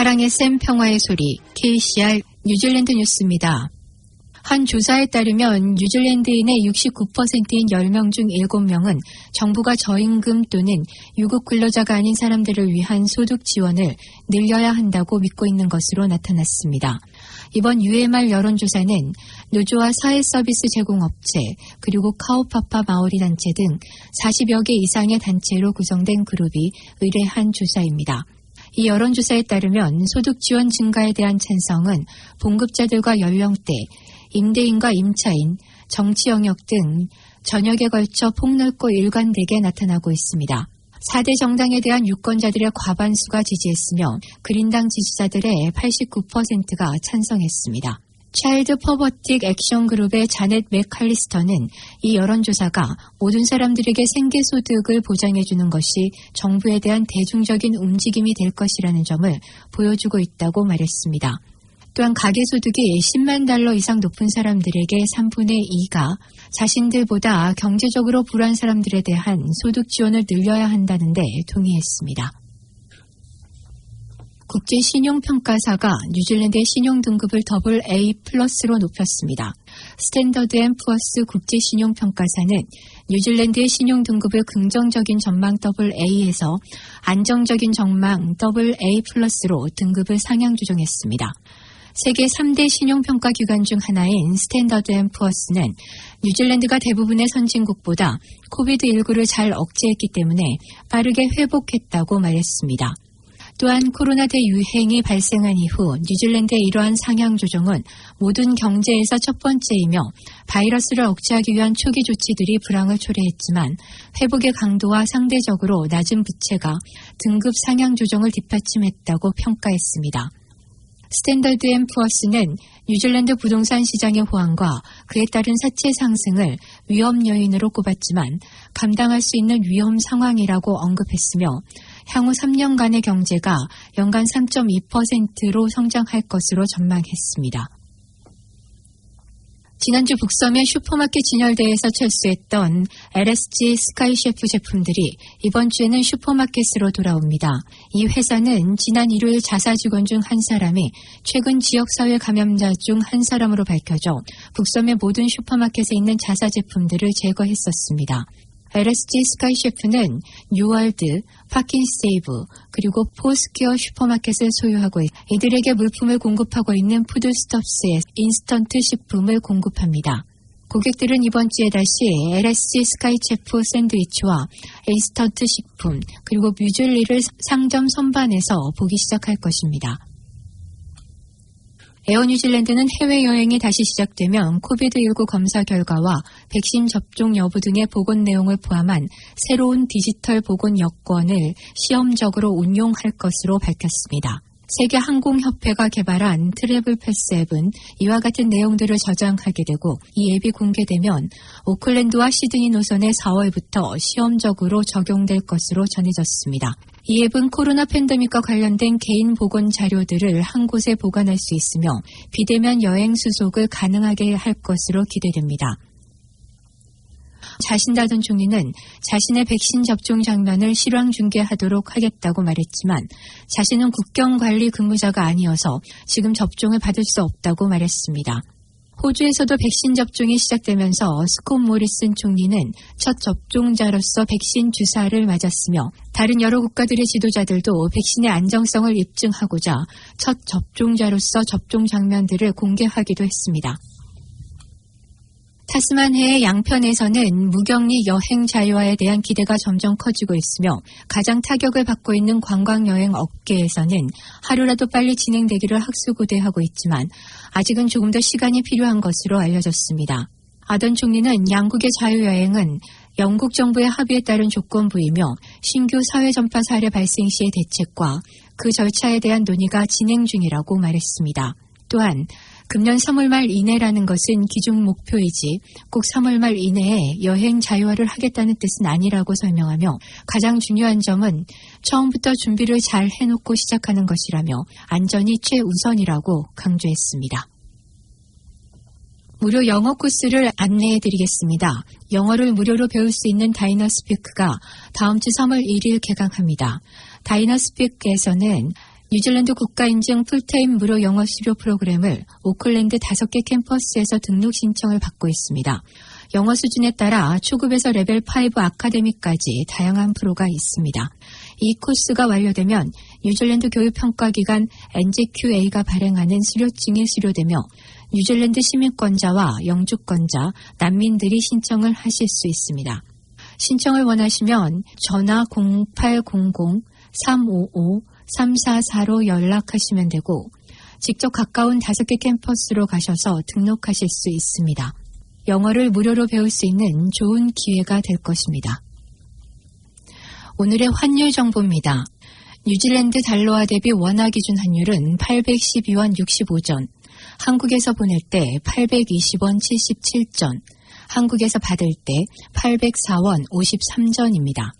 사랑의 샘 평화의 소리 KCR 뉴질랜드 뉴스입니다. 한 조사에 따르면 뉴질랜드인의 69%인 10명 중 7명은 정부가 저임금 또는 유급 근로자가 아닌 사람들을 위한 소득 지원을 늘려야 한다고 믿고 있는 것으로 나타났습니다. 이번 UMR 여론조사는 노조와 사회서비스 제공업체 그리고 카오파파 마오리 단체 등 40여 개 이상의 단체로 구성된 그룹이 의뢰한 조사입니다. 이 여론조사에 따르면 소득 지원 증가에 대한 찬성은 봉급자들과 연령대, 임대인과 임차인, 정치 영역 등 전역에 걸쳐 폭넓고 일관되게 나타나고 있습니다. 4대 정당에 대한 유권자들의 과반수가 지지했으며 그린당 지지자들의 89%가 찬성했습니다. 차일드 퍼버틱 액션 그룹의 자넷 맥칼리스터는 이 여론조사가 모든 사람들에게 생계소득을 보장해주는 것이 정부에 대한 대중적인 움직임이 될 것이라는 점을 보여주고 있다고 말했습니다. 또한 가계소득이 10만 달러 이상 높은 사람들에게 3분의 2가 자신들보다 경제적으로 불우한 사람들에 대한 소득 지원을 늘려야 한다는 데 동의했습니다. 국제신용평가사가 뉴질랜드의 신용등급을 AA+로 높였습니다. 스탠더드 앤 푸어스 국제신용평가사는 뉴질랜드의 신용등급을 긍정적인 전망 AA에서 안정적인 전망 AA+로 등급을 상향 조정했습니다. 세계 3대 신용평가 기관 중 하나인 스탠더드 앤 푸어스는 뉴질랜드가 대부분의 선진국보다 코비드19를 잘 억제했기 때문에 빠르게 회복했다고 말했습니다. 또한 코로나 대유행이 발생한 이후 뉴질랜드의 이러한 상향 조정은 모든 경제에서 첫 번째이며 바이러스를 억제하기 위한 초기 조치들이 불황을 초래했지만 회복의 강도와 상대적으로 낮은 부채가 등급 상향 조정을 뒷받침했다고 평가했습니다. 스탠더드 앤 푸어스는 뉴질랜드 부동산 시장의 호황과 그에 따른 사채 상승을 위험 요인으로 꼽았지만 감당할 수 있는 위험 상황이라고 언급했으며 향후 3년간의 경제가 연간 3.2%로 성장할 것으로 전망했습니다. 지난주 북섬의 슈퍼마켓 진열대에서 철수했던 LSG 스카이셰프 제품들이 이번 주에는 슈퍼마켓으로 돌아옵니다. 이 회사는 지난 일요일 자사 직원 중 한 사람이 최근 지역사회 감염자 중 한 사람으로 밝혀져 북섬의 모든 슈퍼마켓에 있는 자사 제품들을 제거했었습니다. LSG 스카이셰프는 뉴월드, 파킨세이브, 그리고 포스퀘어 슈퍼마켓을 소유하고 이들에게 물품을 공급하고 있는 푸드스톱스의 인스턴트 식품을 공급합니다. 고객들은 이번 주에 다시 LSG 스카이셰프 샌드위치와 인스턴트 식품, 그리고 뮤즐리를 상점 선반에서 보기 시작할 것입니다. 에어 뉴질랜드는 해외여행이 다시 시작되면 코비드19 검사 결과와 백신 접종 여부 등의 보건 내용을 포함한 새로운 디지털 보건 여권을 시험적으로 운용할 것으로 밝혔습니다. 세계항공협회가 개발한 트래블 패스 앱은 이와 같은 내용들을 저장하게 되고 이 앱이 공개되면 오클랜드와 시드니 노선에 4월부터 시험적으로 적용될 것으로 전해졌습니다. 이 앱은 코로나 팬데믹과 관련된 개인 보건 자료들을 한 곳에 보관할 수 있으며 비대면 여행 수속을 가능하게 할 것으로 기대됩니다. 자신다던 총리는 자신의 백신 접종 장면을 실황 중계하도록 하겠다고 말했지만 자신은 국경관리 근무자가 아니어서 지금 접종을 받을 수 없다고 말했습니다. 호주에서도 백신 접종이 시작되면서 스콧 모리슨 총리는 첫 접종자로서 백신 주사를 맞았으며 다른 여러 국가들의 지도자들도 백신의 안정성을 입증하고자 첫 접종자로서 접종 장면들을 공개하기도 했습니다. 타스만해의 양편에서는 무격리 여행 자유화에 대한 기대가 점점 커지고 있으며 가장 타격을 받고 있는 관광여행 업계에서는 하루라도 빨리 진행되기를 학수고대하고 있지만 아직은 조금 더 시간이 필요한 것으로 알려졌습니다. 아던 총리는 양국의 자유여행은 영국 정부의 합의에 따른 조건부이며 신규 사회 전파 사례 발생 시의 대책과 그 절차에 대한 논의가 진행 중이라고 말했습니다. 또한 금년 3월 말 이내라는 것은 기존 목표이지 꼭 3월 말 이내에 여행 자유화를 하겠다는 뜻은 아니라고 설명하며 가장 중요한 점은 처음부터 준비를 잘 해놓고 시작하는 것이라며 안전이 최우선이라고 강조했습니다. 무료 영어 코스를 안내해드리겠습니다. 영어를 무료로 배울 수 있는 다이너스피크가 다음 주 3월 1일 개강합니다. 다이너스피크에서는 뉴질랜드 국가인증 풀타임 무료 영어 수료 프로그램을 오클랜드 5개 캠퍼스에서 등록 신청을 받고 있습니다. 영어 수준에 따라 초급에서 레벨 5 아카데미까지 다양한 프로가 있습니다. 이 코스가 완료되면 뉴질랜드 교육평가기관 NZQA가 발행하는 수료증이 수료되며 뉴질랜드 시민권자와 영주권자, 난민들이 신청을 하실 수 있습니다. 신청을 원하시면 전화 0800-355-344로 연락하시면 되고 직접 가까운 5개 캠퍼스로 가셔서 등록하실 수 있습니다. 영어를 무료로 배울 수 있는 좋은 기회가 될 것입니다. 오늘의 환율 정보입니다. 뉴질랜드 달러화 대비 원화 기준 환율은 812원 65전, 한국에서 보낼 때 820원 77전, 한국에서 받을 때 804원 53전입니다.